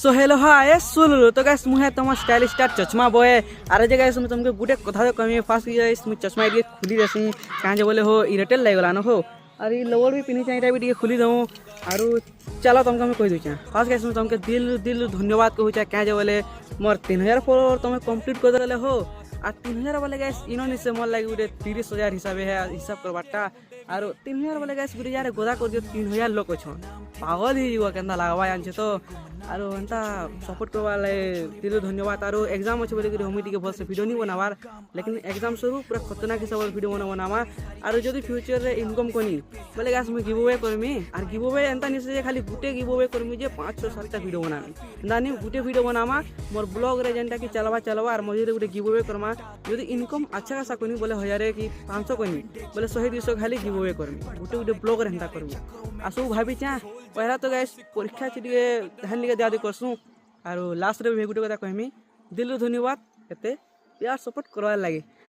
So hello hi सुन तो guys मुहे तुम स्टाइलिश स्टार चश्मा बॉय अरे जे गाइस तुमके गुटे कथा तो कमी फास्ट गाइस मु चश्मा ये खुली देसी काहे जे बोले हो इरेटेल लागला न हो अरे लोवर भी पिनी चाहिए भी खुली दऊँ आरु चलो तुमको मैं कह दूचा फास्ट गाइस तुमके दिल दिल धन्यवाद कहूँ क्या जे बोले मोर 3000 फॉलोअर तुम कंप्लीट कर देले हो आ 3000 वाले गैस इन्होंने से मन लगे गोटे 30,000 हिसाब है हिसाब करवाटा आरो 3000 वाले गैस गोटे यार गोदा कर दियो 3000 लोग छन पागल ही हुआ केंदा लागवा जानछे तो आरो एंता सपोर्ट करवा ले दिल धन्यवाद आरो एग्जाम अछि बोले कि हम टिके भल से वीडियो नहीं बनावार लेकिन एग्जाम शुरू पूरा खतरनाक हिसाब वीडियो बनावा आरो जदी फ्यूचर रे इनकम कोनी बोले गैस मैं गिव अवे करमी आर गिव अवे एंता नि से खाली गुटे गिव अवे करमी जे 5-6-7 वीडियो बनामी नानी गुटे वीडियो बनामा मोर ब्लॉग रे जेंटा कि चलवा आर मझे गुटे गिव अवे करमा यदि इनकम अच्छा खासा कोनी बोले 1000 कि 500 कोनी बोले 100-200 खाली गिव अवे करमी गुटे ब्लॉग रे हेंता करमी आसु भाभी चा पहला तो गैस परीक्षा छिके ध्यान लिके दिया करसु आरो लास्ट रे भी गुटे कथा कहमी दिल धन्यवाद एते प्यार सपोर्ट करवा लागे।